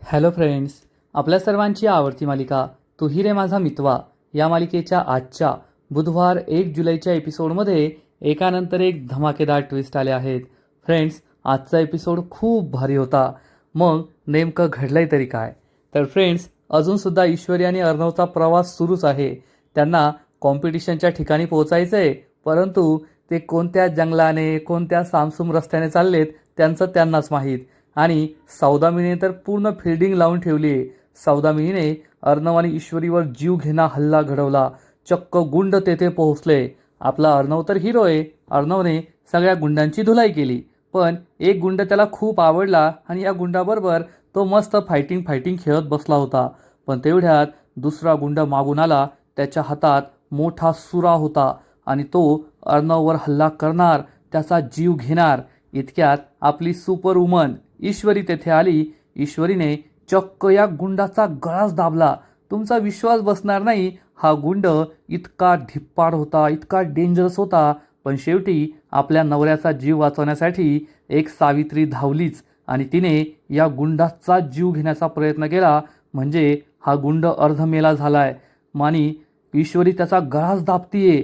Hello friends, आपल्या सर्वांची आवडती मालिका तू ही रे माझा मितवा या मालिकेच्या आजच्या बुधवार 1 जुलैच्या एपिसोडमध्ये एकानंतर एक धमाकेदार ट्विस्ट आले आहेत. फ्रेंड्स, आजचा एपिसोड खूप भारी होता. मग नेमकं घडलंय तरी काय? तर फ्रेंड्स, अजूनसुद्धा ईश्वरी आणि अर्णवचा प्रवास सुरूच आहे. त्यांना कॉम्पिटिशनच्या ठिकाणी पोहोचायचं आहे, परंतु ते कोणत्या जंगलाने कोणत्या सामसूम रस्त्याने चाललेत त्यांचं त्यांनाच माहीत. आणि सौदामिनीने तर पूर्ण फिल्डिंग लावून ठेवली आहे. सौदामिनीने अर्णव आणि ईश्वरीवर जीव घेणा हल्ला घडवला. चक्क गुंड तेथे पोहोचले. आपला अर्णव तर हिरो आहे. अर्णवने सगळ्या गुंडांची धुलाई केली, पण एक गुंड त्याला खूप आवडला आणि या गुंडाबरोबर तो मस्त फायटिंग खेळत बसला होता. पण तेवढ्यात दुसरा गुंड मागून आला. त्याच्या हातात मोठा सुरा होता आणि तो अर्णववर हल्ला करणार, त्याचा जीव घेणार. इतक्यात आपली सुपर वुमन ईश्वरी तेथे आली. ईश्वरीने चक्क या गुंडाचा गळाच दाबला. तुमचा विश्वास बसणार नाही, हा गुंड इतका धिप्पाड होता, इतका डेंजरस होता. पण शेवटी आपल्या नवऱ्याचा जीव वाचवण्यासाठी एक सावित्री धावलीच आणि तिने या गुंडाचा जीव घेण्याचा प्रयत्न केला. म्हणजे हा गुंड अर्धमेला झालाय आणि ईश्वरी त्याचा गळाच दाबतीये.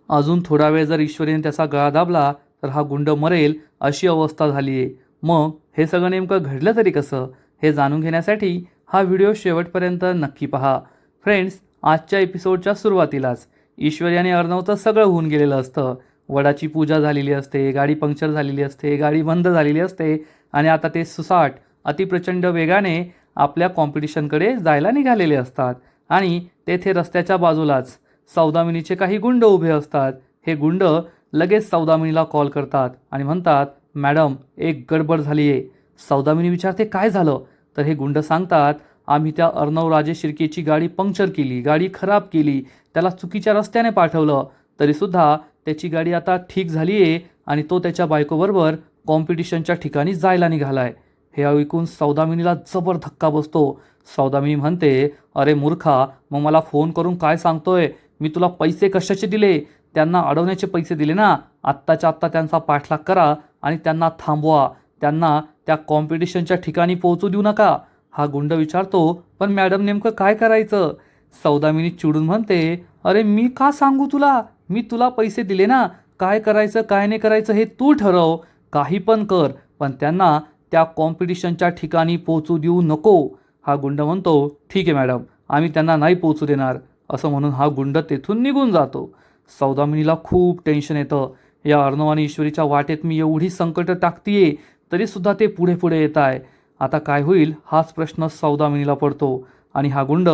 अजून थोडा वेळ जर ईश्वरीने त्याचा गळा दाबला तर हा गुंड मरेल अशी अवस्था झाली आहे. मग हे सगळं नेमकं घडलं तरी कसं, हे जाणून घेण्यासाठी हा व्हिडिओ शेवटपर्यंत नक्की पहा. फ्रेंड्स, आजच्या एपिसोडच्या सुरुवातीलाच ईश्वरी आणि अर्णवचं सगळं होऊन गेलेलं असतं. वडाची पूजा झालेली असते, गाडी पंक्चर झालेली असते, गाडी बंद झालेली असते आणि आता ते सुसाट अतिप्रचंड वेगाने आपल्या कॉम्पिटिशनकडे जायला निघालेले असतात. आणि तेथे रस्त्याच्या बाजूलाच सौदामिनीचे काही गुंड उभे असतात. हे गुंड लगेच सौदामिनीला कॉल करतात आणि म्हणतात, मॅडम एक गडबड झाली आहे. सौदामिनी विचारते, काय झालं? तर हे गुंड सांगतात, आम्ही त्या अर्णव राजे शिर्केची गाडी पंक्चर केली, गाडी खराब केली, त्याला चुकीच्या रस्त्याने पाठवलं, तरीसुद्धा त्याची गाडी आता ठीक झाली आहे आणि तो त्याच्या बायकोबरोबर कॉम्पिटिशनच्या ठिकाणी जायला निघालाय. हे ऐकून सौदामिनीला जबर धक्का बसतो. सौदामिनी म्हणते, अरे मूर्खा, मग मला फोन करून काय सांगतोय? मी तुला पैसे कशाचे दिले? त्यांना अडवण्याचे पैसे दिले ना. आत्ताच्या आत्ता त्यांचा पाठलाग करा आणि त्यांना थांबवा. त्यांना त्या कॉम्पिटिशनच्या ठिकाणी पोहोचू देऊ नका. हा गुंड विचारतो, पण मॅडम नेमकं काय करायचं? सौदामिनी चिडून म्हणते, अरे मी का सांगू तुला? मी तुला पैसे दिले ना. काय करायचं काय नाही करायचं हे तू ठरव. काही पण कर, पण त्यांना त्या कॉम्पिटिशनच्या ठिकाणी पोहोचू देऊ नको. हा गुंड म्हणतो, ठीक आहे मॅडम, आम्ही त्यांना नाही पोहोचू देणार. असं म्हणून हा गुंड तेथून निघून जातो. सौदामिनीला खूप टेन्शन येतं. या अर्णव आणि ईश्वरीच्या वाटेत मी एवढी संकट टाकतीये तरीसुद्धा ते पुढे पुढे येत आहे. आता काय होईल हाच प्रश्न सौदामिनीला पडतो. आणि हा गुंड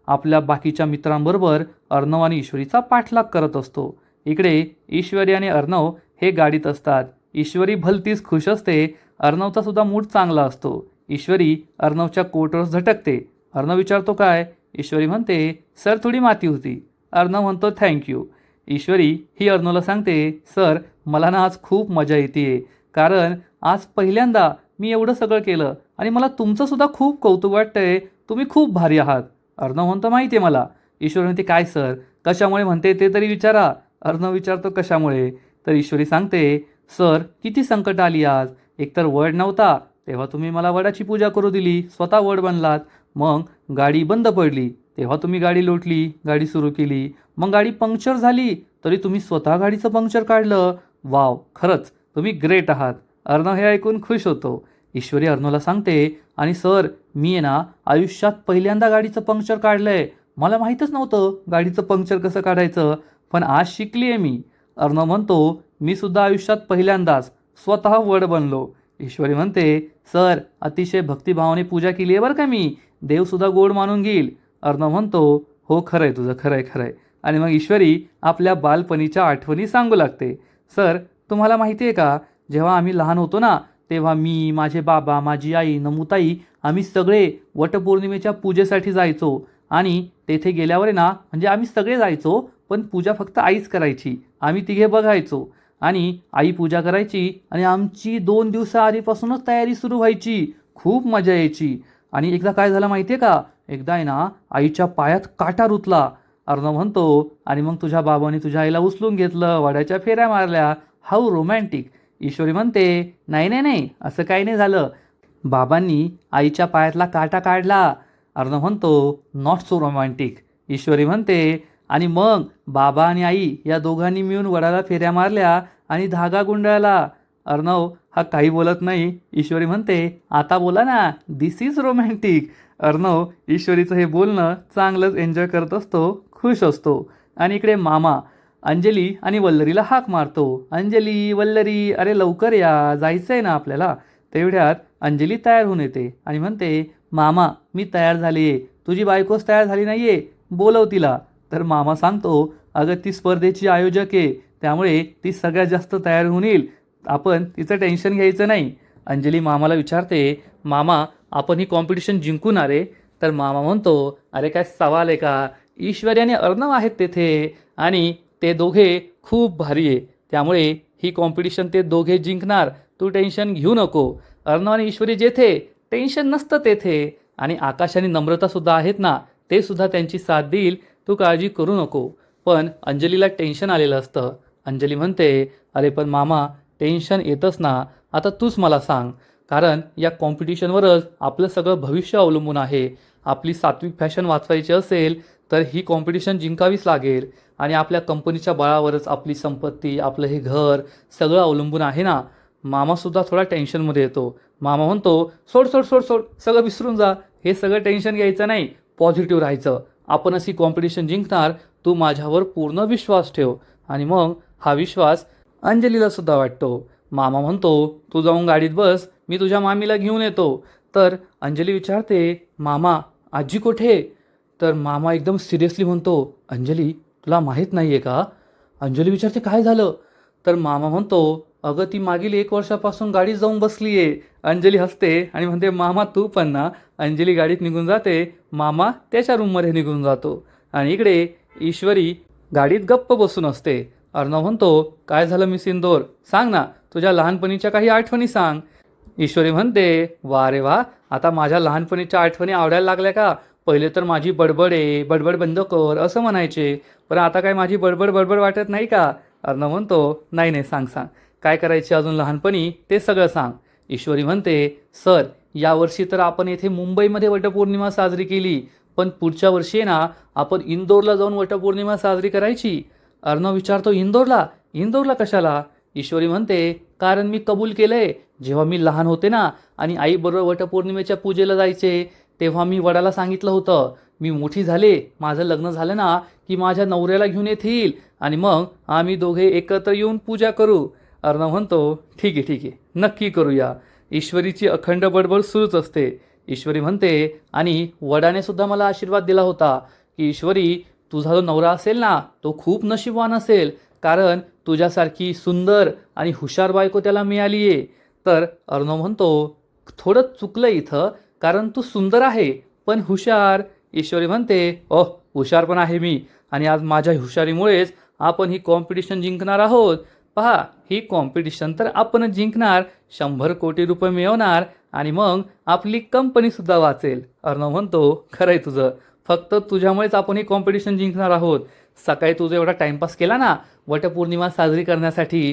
आपल्या बाकीच्या मित्रांबरोबर अर्णव आणि ईश्वरीचा पाठलाग करत असतो. इकडे ईश्वरी आणि अर्णव हे गाडीत असतात. ईश्वरी भलतीच खुश असते. अर्णवचा सुद्धा मूड चांगला असतो. ईश्वरी अर्णवच्या कोटवर झटकते. अर्णव विचारतो, काय? ईश्वरी म्हणते, सर थोडी माती होती. अर्णव म्हणतो, थँक्यू. ईश्वरी ही अर्णवला सांगते, सर मला ना आज खूप मजा येते, कारण आज पहिल्यांदा मी एवढं सगळं केलं आणि मला तुमचंसुद्धा खूप कौतुक वाटतंय. तुम्ही खूप भारी आहात. अर्णव म्हणतो, माहिती आहे मला. ईश्वरी म्हणते, काय सर, कशामुळे म्हणते ते तरी विचारा. अर्णव विचारतो, कशामुळे? तर ईश्वरी सांगते, सर किती संकट आली आज. एकतर वड नव्हता, तेव्हा तुम्ही मला वडाची पूजा करू दिली, स्वतः वड बनलात. मग गाडी बंद पडली, तेव्हा तुम्ही गाडी लोटली, गाडी सुरू केली. मग गाडी पंक्चर झाली, तरी तुम्ही स्वतः गाडीचं पंक्चर काढलं. वाव, खरंच तुम्ही ग्रेट आहात. अर्णव हे ऐकून खुश होतो. ईश्वरी अर्णवला सांगते, आणि सर मी आहे ना आयुष्यात पहिल्यांदा गाडीचं पंक्चर काढलंय. मला माहीतच नव्हतं गाडीचं पंक्चर कसं काढायचं, पण आज शिकली आहे मी. अर्णव म्हणतो, मी सुद्धा आयुष्यात पहिल्यांदाच स्वतः वड बनलो. ईश्वरी म्हणते, सर अतिशय भक्तिभावाने पूजा केली आहे बरं का मी. देवसुद्धा गोड मानून घेईल. अर्णव म्हणतो, हो खरंय तुझं, खरंय. आणि मग ईश्वरी आपल्या बालपणीच्या आठवणी सांगू लागते. सर तुम्हाला माहिती आहे का, जेव्हा आम्ही लहान होतो ना, तेव्हा मी, माझे बाबा, माझी आई, नमुताई आम्ही सगळे वटपौर्णिमेच्या पूजेसाठी जायचो. आणि तेथे गेल्यावर ना, म्हणजे आम्ही सगळे जायचो, पण पूजा फक्त आईच करायची. आम्ही तिघे बघायचो आणि आई पूजा करायची आणि आमची 2 दिवसाआधीपासूनच तयारी सुरू व्हायची. खूप मजा यायची. आणि एकदा काय झालं माहिती आहे का, एकदा आहे ना आईच्या पायात काटा रुतला. अर्णव म्हणतो, आणि मग तुझ्या बाबांनी तुझ्या आईला उचलून घेतलं, वाड्याच्या फेऱ्या मारल्या. How romantic. ईश्वरी म्हणते, नाही असं काही नाही झालं. बाबांनी आईच्या पायातला काटा काढला. अर्णव म्हणतो नॉट सो रोमॅन्टिक. ईश्वरी म्हणते आणि मग बाबा आणि आई या दोघांनी मिळून वडाला फेऱ्या मारल्या आणि धागा गुंडाळला. अर्णव हा काही बोलत नाही. ईश्वरी म्हणते आता बोला ना, दिस इज रोमॅन्टिक. अर्णव ईश्वरीचं हे बोलणं चांगलंच एन्जॉय करत असतो, खुश असतो. आणि इकडे मामा अंजली आणि वल्लरीला हाक मारतो. अंजली, वल्लरी, अरे लवकर या, जायचं आहे ना आपल्याला. तेवढ्यात अंजली तयार होऊन येते आणि म्हणते मामा मी तयार झाली आहे, तुझी बायकोच तयार झाली नाही आहे, बोलव तिला. तर मामा सांगतो अगं ती स्पर्धेची आयोजक आहे, त्यामुळे ती सगळ्यात जास्त तयार होऊन येईल, आपण तिचं टेन्शन घ्यायचं नाही. अंजली मामाला विचारते मामा आपण ही कॉम्पिटिशन जिंकून रे. तर मामा म्हणतो अरे काय सवाल आहे का, ईश्वरी आणि अर्णव आहेत तेथे आणि ते दोघे खूप भारी आहे, त्यामुळे ही कॉम्पिटिशन ते दोघे जिंकणार, तू टेन्शन घेऊ नको. अर्णव आणि ईश्वरी जेथे टेन्शन नसतं तेथे, आणि आकाश आणि नम्रतासुद्धा आहेत ना, ते सुद्धा त्यांची साथ देईल, तू काळजी करू नको. पण अंजलीला टेन्शन आलेलं असतं. अंजली म्हणते अरे पण मामा टेन्शन येतच ना, आता तूच मला सांग, कारण या कॉम्पिटिशनवरच आपलं सगळं भविष्य अवलंबून आहे. आपली सात्विक फॅशन वाचवायची असेल तर ही कॉम्पिटिशन जिंकावीच लागेल, आणि आपल्या कंपनीच्या बळावरच आपली संपत्ती, आपलं हे घर सगळं अवलंबून आहे ना. मामासुद्धा थोडा टेन्शनमध्ये येतो. मामा म्हणतो सोड सोड सोड सोड, सगळं विसरून जा, हे सगळं टेन्शन घ्यायचं नाही, पॉझिटिव्ह राहायचं, आपणच ही कॉम्पिटिशन जिंकणार, तू माझ्यावर पूर्ण विश्वास ठेव. आणि मग हा विश्वास अंजलीला सुद्धा वाटतो. मामा म्हणतो तू जाऊन गाडीत बस, मी तुझ्या मामीला घेऊन येतो. तर अंजली विचारते मामा आजी कुठे. तर मामा एकदम सिरियसली म्हणतो अंजली तुला माहीत नाही आहे का. अंजली विचारते काय झालं. तर मामा म्हणतो अगं ती मागील 1 वर्षापासून गाडीत जाऊन बसली आहे. अंजली हसते आणि म्हणते मामा तू पण ना. अंजली गाडीत निघून जाते, मामा त्याच्या रूममध्ये निघून जातो. आणि इकडे ईश्वरी गाडीत गप्प बसून असते. अर्णव म्हणतो काय झालं मिस इंदोर, सांग ना, तुझ्या लहानपणीच्या काही आठवणी सांग. ईश्वरी म्हणते वा रे वा, आता माझ्या लहानपणीच्या आठवणी आवडायला लागल्या का. पहिले तर माझी बडबड आहे, बडबड बंद कर असं म्हणायचे, पण आता काय माझी बडबड बडबड वाटत नाही का. अर्णव म्हणतो नाही नाही, सांग सांग, काय करायचे अजून लहानपणी ते सगळं सांग. ईश्वरी म्हणते सर यावर्षी तर आपण येथे मुंबईमध्ये वटपौर्णिमा साजरी केली, पण पुढच्या वर्षी ना आपण इंदोरला जाऊन वटपौर्णिमा साजरी करायची. अर्णव विचारतो इंदोरला, इंदोरला कशाला. ईश्वरी म्हणते कारण मी कबूल केलंय, जेव्हा मी लहान होते ना आणि आईबरोबर वटपौर्णिमेच्या पूजेला जायचे, तेव्हा मी वडाला सांगितलं होतं मी मोठी झाले, माझं लग्न झालं ना की माझ्या नवऱ्याला घेऊन येतील आणि मग आम्ही दोघे एकत्र येऊन पूजा करू. अर्णव म्हणतो ठीक आहे ठीक आहे, नक्की करूया. ईश्वरीची अखंड बडबड सुरूच असते. ईश्वरी म्हणते आणि वडाने सुद्धा मला आशीर्वाद दिला होता की ईश्वरी तुझा जो नवरा असेल ना तो खूप नशीबवान असेल, कारण तुझ्यासारखी सुंदर आणि हुशार बायको त्याला मिळाली आहे. तर अर्णव म्हणतो थोडं चुकलं इथं, कारण तू सुंदर आहे पण हुशार. ईश्वरी म्हणते ओह हुशार पण आहे मी, आणि आज माझ्या हुशारीमुळेच आपण ही कॉम्पिटिशन जिंकणार आहोत. पहा ही कॉम्पिटिशन तर आपणच जिंकणार, 100 कोटी रुपये मिळवणार आणि मग आपली कंपनीसुद्धा वाचेल. अर्णव म्हणतो खरं आहे तुझं, फक्त तुझ्यामुळेच आपण ही कॉम्पिटिशन जिंकणार आहोत. सकाळी तुझं एवढा टाईमपास केला ना वटपौर्णिमा साजरी करण्यासाठी,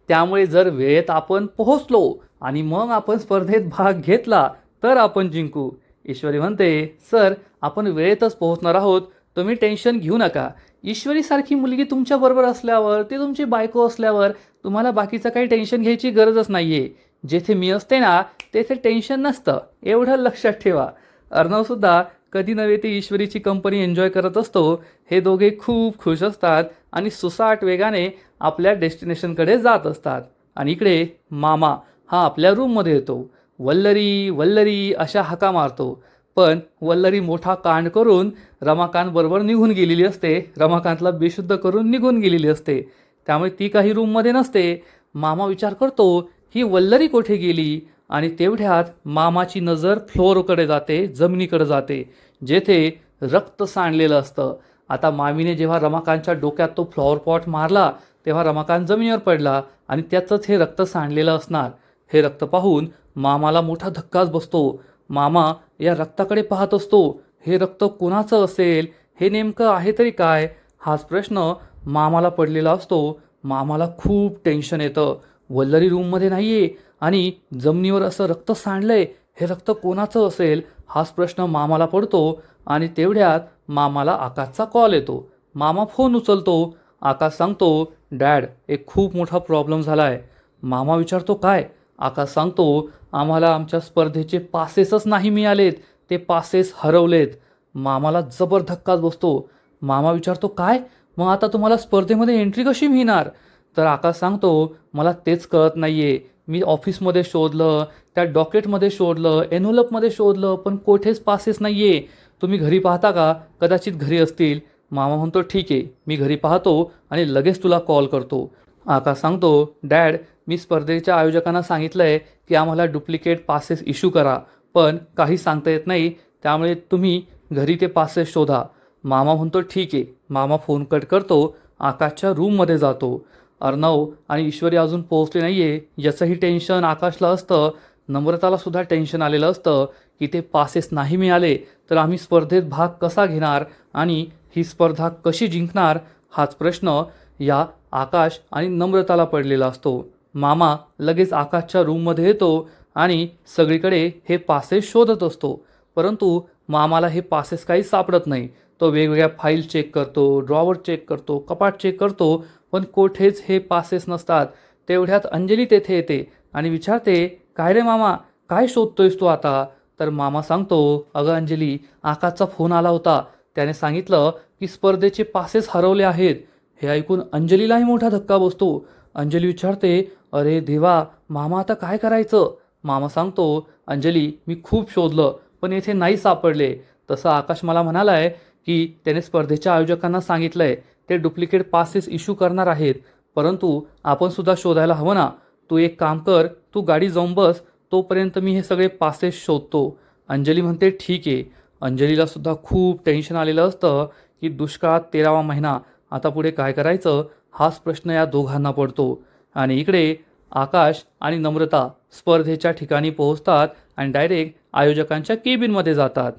त्यामुळे जर वेळेत आपण पोहोचलो आणि मग आपण स्पर्धेत भाग घेतला तर आपण जिंकू. ईश्वरी म्हणते सर आपण वेळेतच पोहोचणार आहोत, तुम्ही टेन्शन घेऊ नका. ईश्वरीसारखी मुलगी तुमच्याबरोबर असल्यावर, ती तुमची बायको असल्यावर तुम्हाला बाकीचं काही टेन्शन घ्यायची गरजच नाही आहे. जेथे मी असते ना तेथे टेन्शन नसतं, एवढं लक्षात ठेवा. अर्णवसुद्धा कधी नव्हे ती ईश्वरीची कंपनी एन्जॉय करत असतो. हे दोघे खूप खुश असतात आणि सुसाट वेगाने आपल्या डेस्टिनेशनकडे जात असतात. आणि इकडे मामा हा आपल्या रूममध्ये येतो. वल्लरी वल्लरी अशा हाका मारतो, पण वल्लरी मोठा कांड करून रमाकांतबरोबर निघून गेलेली असते, रमाकांतला बेशुद्ध करून निघून गेलेली असते, त्यामुळे ती काही रूममध्ये नसते. मामा विचार करतो ही वल्लरी कुठे गेली, आणि तेवढ्यात मामाची नजर फ्लोअरकडे जाते, जमिनीकडे जाते, जेथे रक्त सांडलेलं असतं. आता मामीने जेव्हा रमाकांतच्या डोक्यात तो फ्लॉवर पॉट मारला तेव्हा रमाकांत जमिनीवर पडला आणि त्याचंच हे रक्त सांडलेलं असणार. हे रक्त पाहून मामाला मोठा धक्काच बसतो. मामा या रक्ताकडे पाहत असतो. हे रक्त कोणाचं असेल, हे नेमकं आहे तरी काय, हाच प्रश्न मामाला पडलेला असतो. मामाला खूप टेन्शन येतं. वल्लरी रूममध्ये नाही आहे आणि जमिनीवर असं रक्त सांडलंय हे रक्त कोणाचं असेल हाच प्रश्न मामाला पडतो आणि तेवढ्यात मामाला आकाशचा कॉल येतो. मामा फोन उचलतो. आकाश सांगतो, डॅड एक खूप मोठा प्रॉब्लेम झाला आहे. मामा विचारतो काय? आकाश सांगतो, आम्हाला आमच्या स्पर्धेचे पासेसच नाही मिळालेत, ते पासेस हरवलेत. मामाला जबर धक्काच बसतो. मामा विचारतो काय? मग आता तुम्हाला स्पर्धेमध्ये एंट्री कशी मिळणार? तर आकाश सांगतो, मला तेच कळत नाहीये. मी ऑफिसमध्ये शोधलं, त्या डॉकेटमध्ये शोधलं, एन्व्हलपमध्ये शोधलं, पण कोठेच पासेस नाहीये. तुम्ही घरी पाहता का? कदाचित घरी असतील. मामा म्हणतो ठीक आहे, मी घरी पाहतो आणि लगेच तुला कॉल करतो. आकाश सांगतो, डॅड मी स्पर्धेच्या आयोजकांना सांगितलंय की आम्हाला डुप्लिकेट पासेस इश्यू करा, पण काही सांगता येत नाही, त्यामुळे तुम्ही घरी ते पासेस शोधा. मामा म्हणतो ठीक आहे. मामा फोन कट करतो. आकाशच्या रूममध्ये जातो. अर्णव आणि ईश्वरी अजून पोहोचले नाहीये याचंही टेन्शन आकाशला असतं. नम्रताला सुद्धा टेन्शन आलेलं असतं की ते पासेस नाही मिळाले तर आम्ही स्पर्धेत भाग कसा घेणार आणि ही स्पर्धा कशी जिंकणार हाच प्रश्न या आकाश आणि नम्रताला पडलेला असतो. मामा लगेच आकाशच्या रूममध्ये येतो आणि सगळीकडे हे पासेस शोधत असतो, परंतु मामाला हे पासेस काही सापडत नाही. तो वेगवेगळ्या फाईल चेक करतो, ड्रॉवर चेक करतो, कपाट चेक करतो, पण कोठेच हे पासेस नसतात. तेवढ्यात अंजली तेथे येते आणि विचारते, काय रे मामा, काय शोधतोयस तू आता? तर मामा सांगतो, अगं अंजली, आकाशचा फोन आला होता. त्याने सांगितलं की स्पर्धेचे पासेस हरवले आहेत. हे ऐकून अंजलीलाही मोठा धक्का बसतो. अंजली विचारते, अरे देवा, मामा आता काय करायचं? मामा सांगतो, अंजली मी खूप शोधलं पण येथे नाही सापडले. तसं आकाश मला म्हणालाय की त्याने स्पर्धेच्या आयोजकांना सांगितलंय ते डुप्लिकेट पासेस इश्यू करणार आहेत, परंतु आपण सुद्धा शोधायला हवं ना. तू एक काम कर, तू गाडी जाऊन बस, तोपर्यंत मी हे सगळे पासेस शोधतो. अंजली म्हणते ठीक आहे. अंजलीला सुद्धा खूप टेन्शन आलेलं असतं की दुष्काळात 13वा महिना, आता पुढे काय करायचं हाच प्रश्न या दोघांना पडतो. आणि इकडे आकाश आणि नम्रता स्पर्धेच्या ठिकाणी पोहोचतात आणि डायरेक्ट आयोजकांच्या केबिनमध्ये जातात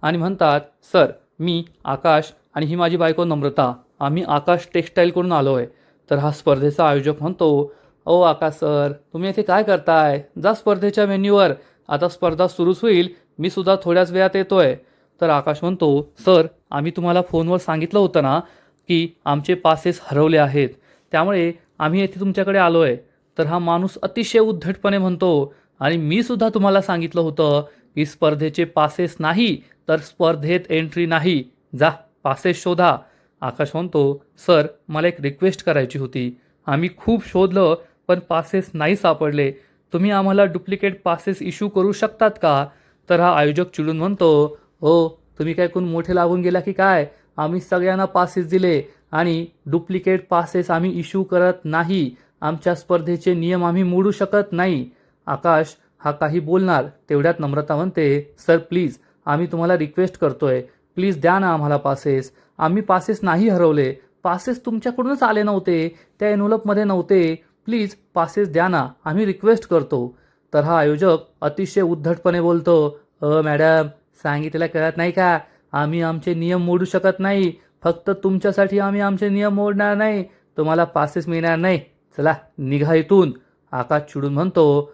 आणि म्हणतात, सर मी आकाश आणि ही माझी बायको नम्रता, आम्ही आकाश टेक्स्टाईलकडून आलो आहे. तर हा स्पर्धेचा आयोजक म्हणतो, ओ आकाश सर, तुम्ही येथे काय करताय? जा स्पर्धेच्या व्हेन्यूवर, आता स्पर्धा सुरूच होईल, मी सुद्धा थोड्याच वेळात येतोय. तर आकाश म्हणतो, सर आम्ही तुम्हाला फोनवर सांगितलं होतं ना की आमचे पासेस हरवले आहेत, त्यामुळे आम्ही येथे तुमच्याकडे आलो आहे. तर हा माणूस अतिशय उद्धटपणे म्हणतो, आणि मी सुद्धा तुम्हाला सांगितलं होतं की स्पर्धेचे पासेस नाही तर स्पर्धेत एंट्री नाही, जा पासेस शोधा. आकाश म्हणतो, सर मला एक रिक्वेस्ट करायची होती, आम्ही खूप शोधलं पण पासेस नाही सापडले, तुम्ही आम्हाला डुप्लिकेट पासेस इश्यू करू शकतात का? तर हा आयोजक चिडून म्हणतो, हो तुम्ही काय कोण मोठे लागून गेला की काय? आम्ही सगळ्यांना पासेस दिले आणि डुप्लिकेट पासेस आम्ही इश्यू करत नाही, आमच्या स्पर्धेचे नियम आम्ही मोडू शकत नाही. आकाश हा काही बोलणार तेवढ्यात नम्रता म्हणते, सर प्लीज आम्ही तुम्हाला रिक्वेस्ट करतोय, प्लीज द्या ना आम्हाला पासेस, आम्ही पासेस नाही हरवले, पासेस तुमच्याकडूनच आले नव्हते, त्या एन्व्हलपमध्ये नव्हते, प्लीज पासेस द्या ना, आम्ही रिक्वेस्ट करतो. तर हा आयोजक अतिशय उद्धटपणे बोलतो, मॅडम सांगितलं कळत नाही का? आम्ही आमचे नियम मोडू शकत नाही, फक्त तुमच्यासाठी आम्ही आमचे नियम मोडणार नाही, तुम्हाला पासेस मिळणार नाही, चला निघा इथून. आकाश चिडून म्हणतो,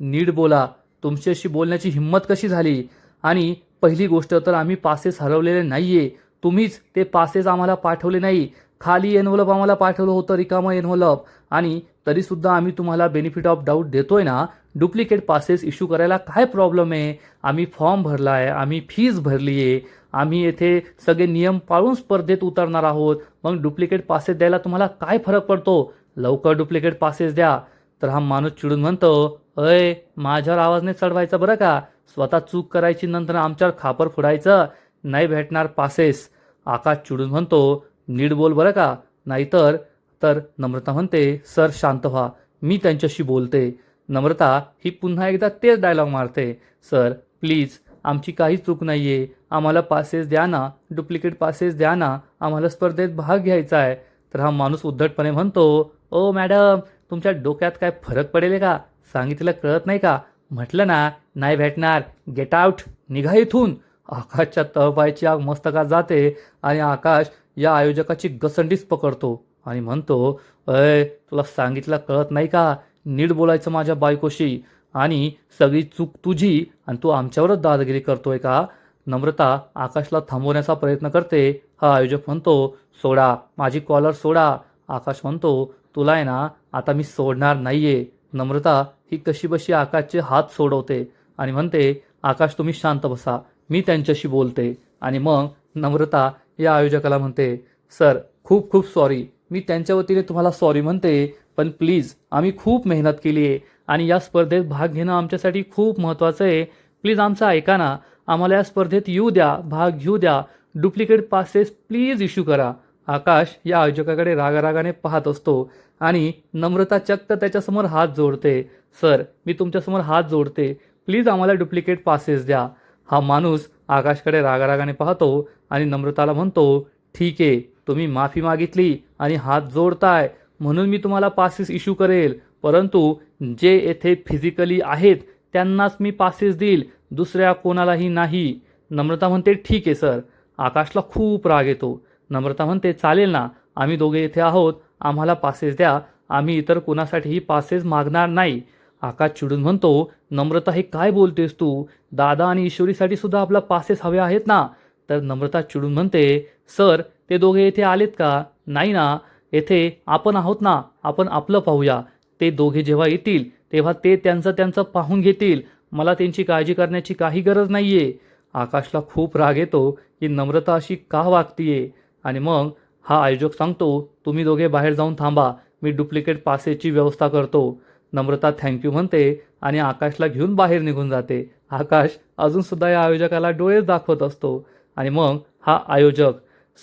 नीट बोला, तुमच्याशी बोलण्याची हिंमत कशी झाली? आणि पहिली गोष्ट तर आम्ही पासेस हरवलेले नाहीये, तुम्हीच ते पासेस आम्हाला पाठवले नाही, खाली एन्व्हलप आम्हाला पाठवलं होतं, रिकामं एन्व्हलप, आणि तरीसुद्धा आम्ही तुम्हाला बेनिफिट ऑफ डाऊट देतोय ना, डुप्लिकेट पासेस इश्यू करायला काय प्रॉब्लेम आहे? आम्ही फॉर्म भरला आहे, आम्ही फीज भरली आहे, आम्ही येथे सगळे नियम पाळून स्पर्धेत उतरणार आहोत, मग डुप्लिकेट पासेस द्यायला तुम्हाला काय फरक पडतो? लवकर डुप्लिकेट पासेस द्या. तर हा माणूस चिडून म्हणतो, अय माझ्यावर आवाज चढवायचा बरं का, स्वतः चूक करायची नंतर आमच्यावर खापर फोडायचं, नाही भेटणार पासेस. आकाश चिडून म्हणतो, नीट बोल बरं का, नाहीतर. तर नम्रता म्हणते, सर शांत व्हा, मी त्यांच्याशी बोलते. नम्रता ही पुन्हा एकदा तेच डायलॉग मारते, सर प्लीज आमची काही चूक नाही आहे, आम्हाला पासेस द्या ना, डुप्लिकेट पासेस द्या ना, आम्हाला स्पर्धेत भाग घ्यायचा आहे. तर हा माणूस उद्धटपणे म्हणतो, ओ मॅडम तुमच्या डोक्यात काय फरक पडेल का? सांगितलं कळत नाही का? म्हटलं ना नाही भेटणार, गेट आउट, निघा इथून. आकाशच्या तळपायची आग मस्तकात जाते आणि आकाश या आयोजकाची गसंडीच पकडतो आणि म्हणतो, अय तुला सांगितलं कळत नाही का? नीट बोलायचं माझ्या बायकोशी. आणि सगळी चूक तुझी आणि तू आमच्यावरच दादागिरी करतोय का? नम्रता आकाशला थांबवण्याचा प्रयत्न करते. हा आयोजक म्हणतो, सोडा माझी कॉलर सोडा. आकाश म्हणतो, तुला आहे ना आता मी सोडणार नाहीये. नम्रता ही कशीबशी आकाशचे हात सोडवते आणि म्हणते, आकाश तुम्ही शांत बसा, मी त्यांच्याशी बोलते. आणि मग नम्रता या आयोजकाला म्हणते, सर खूप खूप सॉरी, मी त्यांच्या वतीने तुम्हाला सॉरी म्हणते, पण प्लीज आम्ही खूप मेहनत केली आहे आणि या स्पर्धेत भाग घेणं आमच्यासाठी खूप महत्त्वाचं आहे. प्लीज आमचं ऐका ना, आम्हाला या स्पर्धेत येऊ द्या, भाग घेऊ द्या. डुप्लिकेट पासेस प्लीज इश्यू करा. आकाश या आयोजकाकडे रागारागाने पाहत असतो आणि नम्रता चक्क त्याच्यासमोर हात जोडते. सर मी तुमच्यासमोर हात जोडते, प्लीज आम्हाला डुप्लिकेट पासेस द्या. हा माणूस आकाशकडे रागारागाने पाहतो आणि नम्रताला म्हणतो, ठीक आहे तुम्ही माफी मागितली आणि हात जोडताय म्हणून मी तुम्हाला पासेस इश्यू करेल, परंतु जे येथे फिजिकली आहेत त्यांनाच मी पासेस देईल, दुसऱ्या कोणालाही नाही. नम्रता म्हणते, ठीक आहे सर. आकाशला खूप राग येतो. नम्रता म्हणते, चालेल ना, आम्ही दोघे इथे आहोत, आम्हाला पासेस द्या, आम्ही इतर कोणासाठीही पासेस मागणार नाही. आकाश चिडून म्हणतो, नम्रता हे काय बोलतेस तू? दादा आणि ईश्वरीसाठी सुद्धा आपला पासेस हवे आहेत ना? तर नम्रता चिडून म्हणते, सर ते दोघे इथे आलेत का? नाही ना, येथे आपण आहोत ना, आपण आपलं पाहूया. ते दोघे जेव्हा येतील तेव्हा ते त्यांचं त्यांचं पाहून घेतील, मला त्यांची काळजी करण्याची काही गरज नाहीये. आकाशला खूप राग येतो की नम्रता अशी का वागतीये. आणि मग हा आयोजक सांगतो, तुम्ही दोघे बाहेर जाऊन थांबा, मी डुप्लिकेट पासेसची व्यवस्था करतो. नम्रता थँक्यू म्हणते आणि आकाशला घेऊन बाहेर निघून जाते. आकाश अजूनसुद्धा या आयोजकाला डोळेच दाखवत असतो. आणि मग हा आयोजक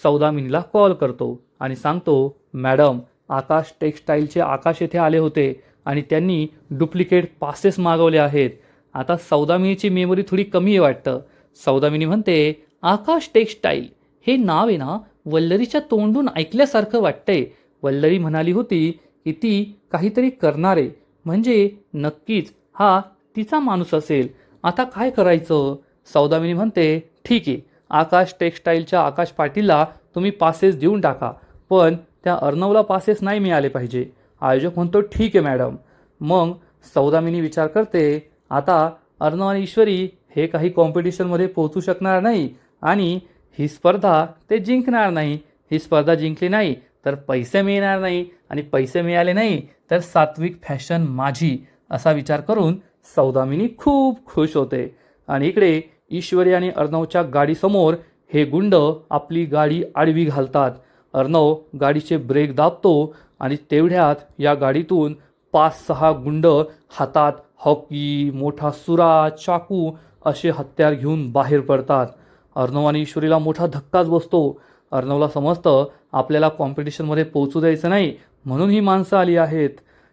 सौदामिनीला कॉल करतो आणि सांगतो, मॅडम आकाश टेक्स्टाईलचे आकाश येथे आले होते आणि त्यांनी डुप्लिकेट पासेस मागवले आहेत. आता सौदामिनीची मेमरी थोडी कमी आहे वाटतं. सौदामिनी म्हणते, आकाश टेक्स्टाईल हे नाव आहे ना वल्लरीच्या तोंडून ऐकल्यासारखं वाटतंय. वल्लरी म्हणाली होती की ती काहीतरी करणार आहे, म्हणजे नक्कीच हा तिचा माणूस असेल. आता काय करायचं? सौदामिनी म्हणते, ठीक आहे, आकाश टेक्स्टाईलच्या आकाश पाटीलला तुम्ही पासेस देऊन टाका, पण त्या अर्णवला पासेस नाही मिळाले पाहिजे. आयोजक म्हणतो, ठीक आहे मॅडम. मग सौदामिनी विचार करते, आता अर्णव आणि ईश्वरी हे काही कॉम्पिटिशनमध्ये पोहोचू शकणार नाही आणि ही स्पर्धा ते जिंकणार नाही. ही स्पर्धा जिंकली नाही तर पैसे मिळणार नाही आणि पैसे मिळाले नाही तर सात्विक फॅशन माझी, असा विचार करून सौदामिनी खूप खुश होते. आणि इकडे ईश्वरी आणि अर्णवच्या गाडीसमोर हे गुंड आपली गाडी आडवी घालतात. अर्णव गाडीचे ब्रेक दाबतो आणि तेवढ्यात या गाडीतून 5-6 गुंड हातात हॉकी, मोठा सुरा, चाकू असे हत्यार घेऊन बाहेर पडतात. अर्णव आणि ईश्वरीला मोठा धक्काच बसतो. अर्णवला समजतं आपल्याला कॉम्पिटिशनमध्ये पोहोचू द्यायचं नाही म्हणून ही माणसं आली आहेत.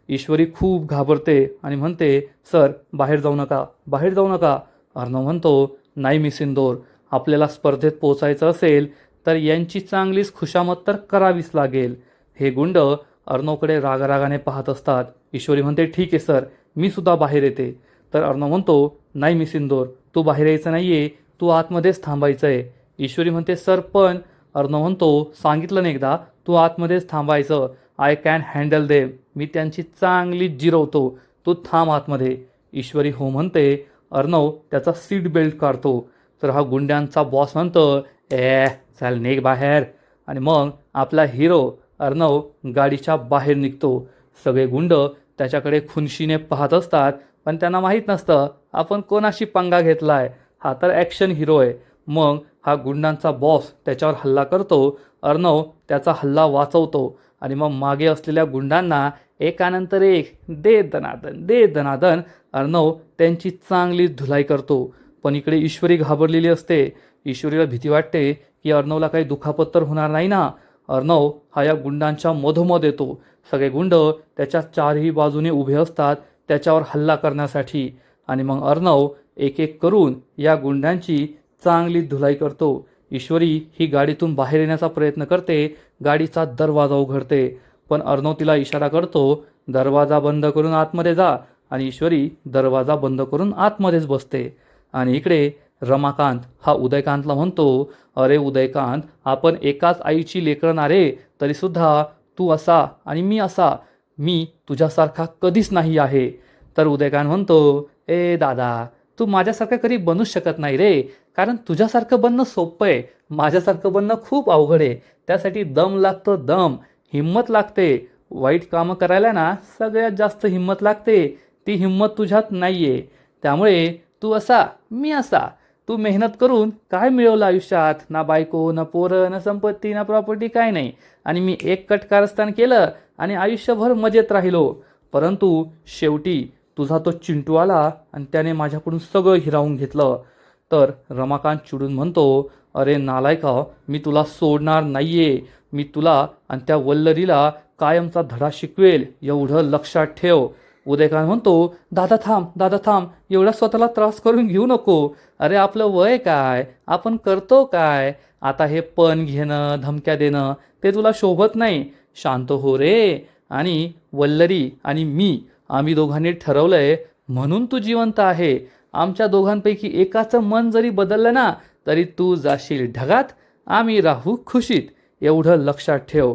ईश्वरी खूप घाबरते आणि म्हणते, सर बाहेर जाऊ नका, बाहेर जाऊ नका. अर्णव म्हणतो, नाही मिस इंदोर, आपल्याला स्पर्धेत पोचायचं असेल तर यांची चांगलीच खुशामत तर करावीच लागेल. हे गुंड अर्णवकडे रागारागाने पाहत असतात. ईश्वरी म्हणते, ठीक आहे सर, मी सुद्धा बाहेर येते. तर अर्णव म्हणतो, नाही मिस इंदोर, तू बाहेर यायचं नाहीये, तू आतमध्येच थांबायचं आहे. ईश्वरी म्हणते, सर पण. अर्णव म्हणतो, सांगितलं नाही एकदा, तू आतमध्येच थांबायचं. आय कॅन हँडल देम, मी त्यांची चांगली जिरवतो, तू थांब आतमध्ये. ईश्वरी हो म्हणते. अर्णव त्याचा सीट बेल्ट काढतो. तर हा गुंड्यांचा बॉस म्हणतो, चल निघ बाहेर. आणि मग आपला हिरो अर्णव गाडीच्या बाहेर निघतो. सगळे गुंड त्याच्याकडे खुनशीने पाहत असतात, पण त्यांना माहीत नसतं आपण कोणाशी पंगा घेतलाय, हा तर ॲक्शन हिरो आहे. मग हा गुंडांचा बॉस त्याच्यावर हल्ला करतो. अर्णव त्याचा हल्ला वाचवतो आणि मग मागे असलेल्या गुंडांना एकानंतर एक दे दनादन अर्णव त्यांची चांगली धुलाई करतो. पण इकडे ईश्वरी घाबरलेली असते. ईश्वरीला भीती वाटते की अर्णवला काही दुखापत तर होणार नाही ना. अर्णव हा या गुंडांच्या मधोमध येतो. सगळे गुंड त्याच्या चारही बाजूने उभे असतात त्याच्यावर हल्ला करण्यासाठी. आणि मग अर्णव एक एक करून या गुंडांची चांगली धुलाई करतो. ईश्वरी ही गाडीतून बाहेर येण्याचा प्रयत्न करते. गाडीचा दरवाजा उघडते, पण अर्णव तिला इशारा करतो, दरवाजा बंद करून आतमध्ये जा. आणि ईश्वरी दरवाजा बंद करून आतमध्येच बसते. आणि इकडे रमाकांत हा उदयकांतला म्हणतो, अरे उदयकांत, आपण एकाच आईची लेकरं ना रे, तरीसुद्धा तू असा आणि मी असा, मी तुझ्यासारखा कधीच नाही आहे. तर उदयकान म्हणतो, ए दादा, तू माझ्यासारखं कधी बनूच शकत नाही रे, कारण तुझ्यासारखं बनणं सोपं आहे, माझ्यासारखं बनणं खूप अवघड आहे. त्यासाठी दम लागतो, दम, हिंमत लागते. वाईट कामं करायला ना सगळ्यात जास्त हिंमत लागते. ती हिंमत तुझ्यात नाही आहे. त्यामुळे तू असा, मी असा. तू मेहनत करून काय मिळवलं आयुष्यात? ना बायको, ना पोरं, ना संपत्ती, ना प्रॉपर्टी, काय नाही. आणि मी एक कट कारस्थान केलं आणि आयुष्यभर मजेत राहिलो. परंतु शेवटी तुझा तो चिंटू आला आणि त्याने माझ्याकडून सगळं हिरावून घेतलं. तर रमाकांत चिडून म्हणतो, अरे नालायका, मी तुला सोडणार नाहीये. मी तुला आणि त्या वल्लरीला कायमचा धडा शिकवेल, एवढं लक्षात ठेव. उदयकांत म्हणतो, दादा थांब, दादा थांब, एवढा स्वतःला त्रास करून घेऊ नको. अरे आपलं वय काय, आपण करतो काय? आता हे पण घेणं, धमक्या देणं ते तुला शोभत नाही. शांत हो रे. आणि वल्लरी आणि मी, आम्ही दोघांनी ठरवलंय म्हणून तू जिवंत आहे. आमच्या दोघांपैकी एकाचं मन जरी बदललं ना तरी तू जाशील ढगात, आम्ही राहू खुशीत, एवढं लक्षात ठेव.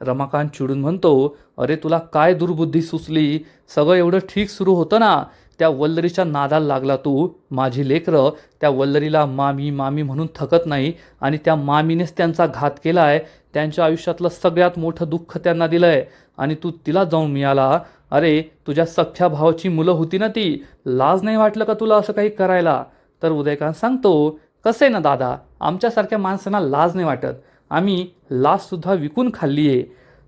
रमाकांत चिडून म्हणतो, अरे तुला काय दुर्बुद्धी सुचली? सगळं एवढं ठीक सुरू होतं ना, त्या वल्लरीच्या नादाला लागला तू. माझी लेकरं त्या वल्लरीला मामी मामी म्हणून थकत नाही आणि त्या मामीनेच त्यांचा घात केला आहे. त्यांच्या आयुष्यातलं सगळ्यात मोठं दुःख त्यांना दिलं आहे आणि तू तिला जाऊन मिळाला. अरे तुझ्या सख्ख्या भावाची मुलं होती ना ती, लाज नाही वाटलं का तुला असं काही करायला? तर उदयकांत सांगतो, कसं आहे ना दादा, आमच्यासारख्या माणसांना लाज नाही वाटत. आम्ही लाजसुद्धा विकून खाल्ली आहे.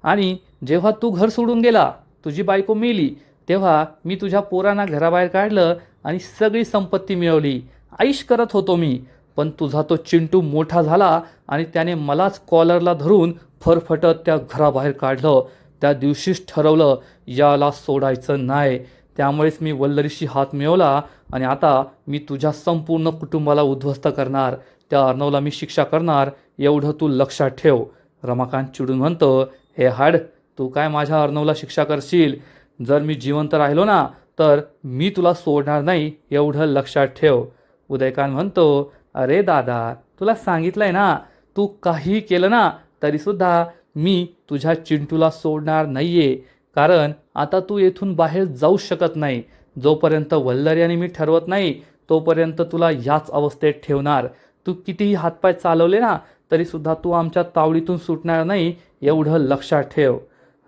आणि जेव्हा तू घर सोडून गेला, तुझी बायको मेली, तेव्हा मी तुझ्या पोरांना घराबाहेर काढलं आणि सगळी संपत्ती मिळवली. आईश करत होतो मी. पण तुझा तो चिंटू मोठा झाला आणि त्याने मलाच कॉलरला धरून फरफटत त्या घराबाहेर काढलं. त्या दिवशीच ठरवलं याला सोडायचं नाही. त्यामुळेच मी वल्लरीशी हात मिळवला आणि आता मी तुझ्या संपूर्ण कुटुंबाला उद्ध्वस्त करणार. त्या अर्णवला मी शिक्षा करणार, एवढं तू लक्षात ठेव. रमाकांत चिडून म्हणतो, हे हाड, तू काय माझ्या अर्णवला शिक्षा करशील? जर मी जिवंत राहिलो ना तर मी तुला सोडणार नाही, एवढं लक्षात ठेव. उदयकांत म्हणतो, अरे दादा, तुला सांगितलंय ना, तू काही केलं ना तरीसुद्धा मी तुझ्या चिंटूला सोडणार नाहीये. कारण आता तू येथून बाहेर जाऊ शकत नाही. जोपर्यंत वल्लरी आणि मी ठरवत नाही तोपर्यंत तुला याच अवस्थेत ठेवणार. तू कितीही हातपाय चालवले ना तरीसुद्धा तू आमच्या तावडीतून सुटणार नाही, एवढं लक्षात ठेव.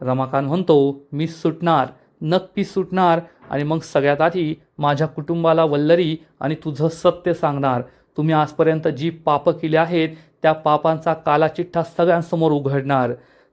रमाकांत म्हणतो, मी सुटणार, नक्की सुटणार. आणि मग सगळ्यात आधी माझ्या कुटुंबाला वल्लरी आणि तुझं सत्य सांगणार. तुम्ही आजपर्यंत जी पापं केली आहेत त्या पापांचा कालाचिठ्ठा सगळ्यांसमोर उघडणार.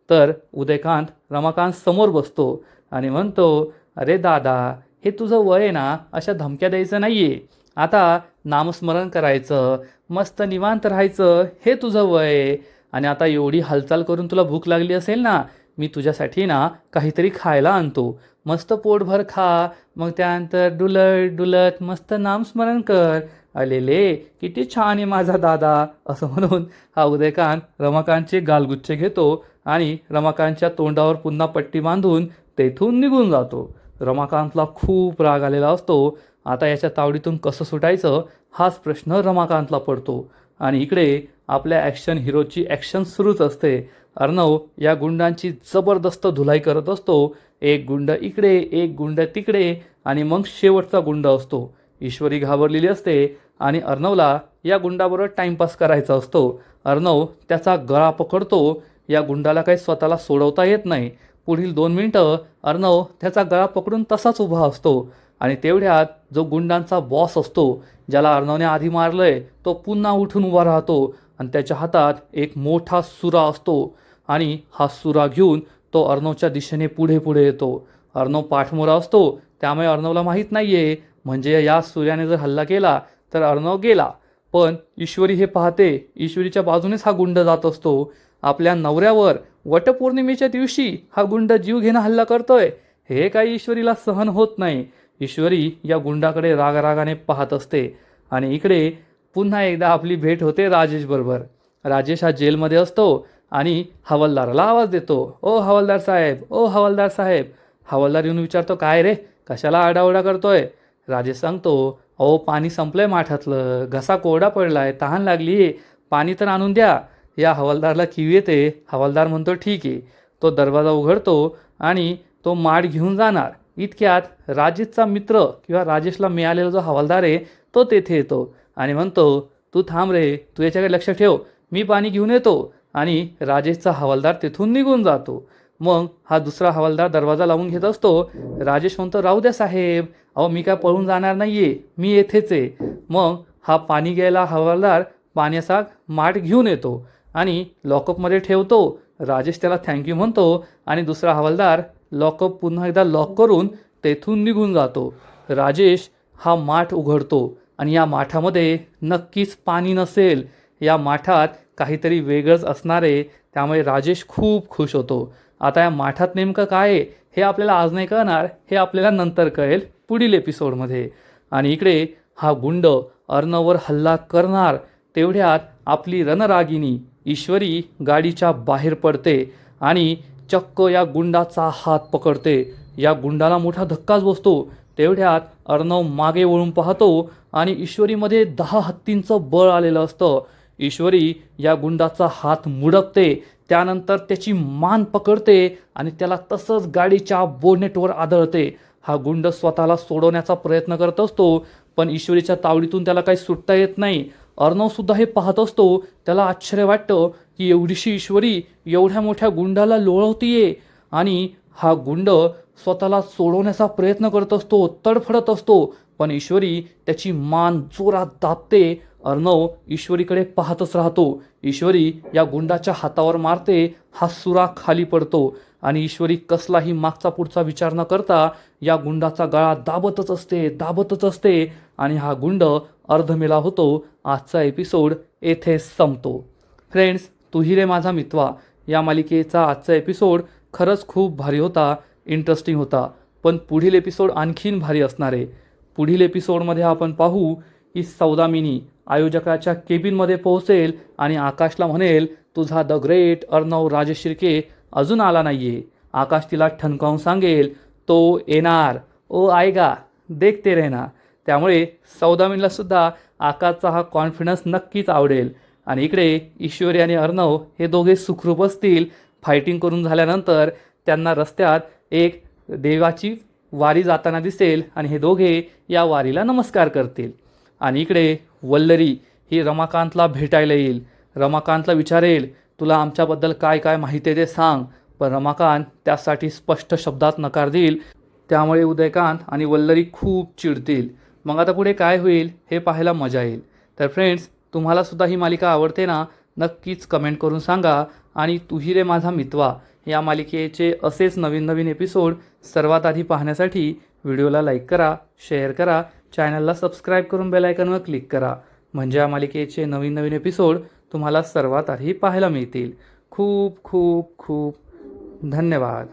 तर उदयकांत रमाकांत समोर बसतो आणि म्हणतो, अरे दादा, हे तुझं वय आहे ना, अशा धमक्या द्यायचं नाही आहे. आता नामस्मरण करायचं, मस्त निवांत राहायचं, हे तुझं वय आहे. आणि आता एवढी हालचाल करून तुला भूक लागली असेल ना, मी तुझ्यासाठी ना काहीतरी खायला आणतो. मस्त पोटभर खा, मग त्यानंतर डुलत डुलत मस्त नामस्मरण कर. अलेले किती छान आहे माझा दादा, असं म्हणून हा उदयकांत रमाकांतचे गालगुच्चे घेतो आणि रमाकांतच्या तोंडावर पुन्हा पट्टी बांधून तेथून निघून जातो. रमाकांतला खूप राग आलेला असतो. आता याच्या तावडीतून कसं सुटायचं हाच प्रश्न रमाकांतला पडतो. आणि इकडे आपल्या ॲक्शन हिरोची ॲक्शन सुरूच असते. अर्णव या गुंडांची जबरदस्त धुलाई करत असतो. एक गुंड इकडे, एक गुंड तिकडे, आणि मग शेवटचा गुंड असतो. ईश्वरी घाबरलेली असते आणि अर्णवला या गुंडाबरोबर टाइमपास करायचा असतो. अर्णव त्याचा गळा पकडतो. या गुंडाला काही स्वतःला सोडवता येत नाही. पुढील 2 मिनिटं अर्णव त्याचा गळा पकडून तसाच उभा असतो. आणि तेवढ्यात जो गुंडांचा बॉस असतो, ज्याला अर्णवने आधी मारलंय, तो पुन्हा उठून उभा राहतो आणि त्याच्या हातात एक मोठा सुरा असतो. आणि हा सुरा घेऊन तो अर्णवच्या दिशेने पुढे पुढे येतो. अर्णव पाठमोरा असतो, त्यामुळे अर्णवला माहीत नाहीये, म्हणजे या सूर्याने जर हल्ला केला तर अर्णव गेला. पण ईश्वरी हे पाहते. ईश्वरीच्या बाजूनेच हा गुंड जात असतो. आपल्या नवऱ्यावर वटपौर्णिमेच्या दिवशी हा गुंड जीव घेणं हल्ला करतोय, हे काही ईश्वरीला सहन होत नाही. ईश्वरी या गुंडाकडे रागारागाने पाहत असते. आणि इकडे पुन्हा एकदा आपली भेट होते राजेश बरोबर. राजेश हा जेलमध्ये असतो आणि हवालदाराला आवाज देतो, ओ हवालदार साहेब, ओ हवालदार साहेब. हवालदार येऊन विचारतो, काय रे, कशाला आरडाओरडा करतोय? राजेश सांगतो, अहो पाणी संपलंय माठातलं, घसा कोरडा पडलाय, तहान लागली, पाणी तर आणून द्या. या हवालदारला किव येते. हवालदार म्हणतो, ठीक आहे. तो दरवाजा उघडतो आणि तो माठ घेऊन जाणार. इतक्यात राजेशचा मित्र किंवा राजेशला मिळालेला जो हवालदार आहे तो तेथे येतो आणि म्हणतो, तू थांब रे, तू याच्याकडे लक्ष ठेव, मी पाणी घेऊन येतो. आणि राजेशचा हवालदार तिथून निघून जातो. मग हा दुसरा हवालदार दरवाजा लावून घेत असतो. राजेश म्हणतो, राहू द्या साहेब, अहो मी काय पळून जाणार नाहीये, मी येथेच आहे. मग हा पाणी घ्यायला हवालदार पाण्याचा माठ घेऊन येतो आणि लॉकअपमध्ये ठेवतो. राजेश त्याला थँक्यू म्हणतो आणि दुसरा हवालदार लॉकअप पुन्हा एकदा लॉक करून तेथून निघून जातो. राजेश हा माठ उघडतो आणि या माठामध्ये नक्कीच पाणी नसेल, या माठात काहीतरी वेगळंच असणार आहे. त्यामुळे राजेश खूप खुश होतो. आता या माठात नेमकं काय आहे हे आपल्याला आज नाही कळणार, हे आपल्याला नंतर कळेल पुढील एपिसोडमध्ये. आणि इकडे हा गुंड अर्णववर हल्ला करणार तेवढ्यात आपली रणरागिणी ईश्वरी गाडीच्या बाहेर पडते आणि चक्क या गुंडाचा हात पकडते. या गुंडाला मोठा धक्काच बसतो. तेवढ्यात अर्णव मागे वळून पाहतो आणि ईश्वरीमध्ये 10 हत्तींचं बळ आलेलं असतं. ईश्वरी या गुंडाचा हात मुडपते, त्यानंतर त्याची मान पकडते आणि त्याला तसंच गाडीच्या बोनेटवर आदळते. हा गुंड स्वतःला सोडवण्याचा प्रयत्न करत असतो, पण ईश्वरीच्या तावडीतून त्याला काही सुटता येत नाही. अर्णवसुद्धा हे पाहत असतो. त्याला आश्चर्य वाटतं की एवढीशी ईश्वरी एवढ्या मोठ्या गुंडाला लोळवतीये आणि हा गुंड स्वतःला सोडवण्याचा प्रयत्न करत असतो, तडफडत असतो, पण ईश्वरी त्याची मान जोरात दाबते. अर्णव ईश्वरीकडे पाहतच राहतो. ईश्वरी या गुंडाच्या हातावर मारते, हा सुरा खाली पडतो आणि ईश्वरी कसलाही मागचा पुढचा विचार न करता या गुंडाचा गळा दाबतच असते आणि हा गुंड अर्धमेला होतो. आजचा एपिसोड येथे संपतो. फ्रेंड्स, तू ही रे माझा मितवा या मालिकेचा आजचा एपिसोड खरंच खूप भारी होता, इंटरेस्टिंग होता. पण पुढील एपिसोड आणखीन भारी असणार आहे. पुढील एपिसोडमध्ये आपण पाहू की सौदामिनी आयोजकाच्या केबिनमध्ये पोहोचेल आणि आकाशला म्हणेल, तुझा द ग्रेट अर्णव राजेश शिर्के अजून आला नाहीये. आकाश तिला ठणकावून सांगेल, तो येणार, ओ आएगा, देखते रहना. त्यामुळे सौदामिनीला सुद्धा आकाशचा हा कॉन्फिडन्स नक्कीच आवडेल. आणि इकडे ईश्वरी आणि अर्णव हे दोघे सुखरूप असतील. फायटिंग करून झाल्यानंतर त्यांना रस्त्यात एक देवाची वारी जाताना दिसेल आणि हे दोघे या वारीला नमस्कार करतील. आणि इकडे वल्लरी ही रमाकांतला भेटायला येईल. रमाकांतला विचारेल, तुला आमच्याबद्दल काय काय माहिती आहे ते सांग. पण रमाकांत त्यासाठी स्पष्ट शब्दात नकार देईल. त्यामुळे उदयकांत आणि वल्लरी खूप चिडतील. मग आता पुढे काय होईल हे पाहायला मजा येईल. तर फ्रेंड्स, तुम्हाला सुद्धा ही मालिका आवडते ना? नक्कीच कमेंट करून सांगा. आणि तू ही रे माझा मितवा या मालिकेचे असेच नवीन नवीन एपिसोड सर्वात आधी पाहण्यासाठी व्हिडिओला लाईक करा, शेअर करा, चॅनलला सबस्क्राईब करून बेल आयकॉनवर क्लिक करा. म्हणजे या मालिकेचे नवीन नवीन एपिसोड तुम्हाला सर्वात आधी पाहायला मिळतील. खूप खूप खूप धन्यवाद.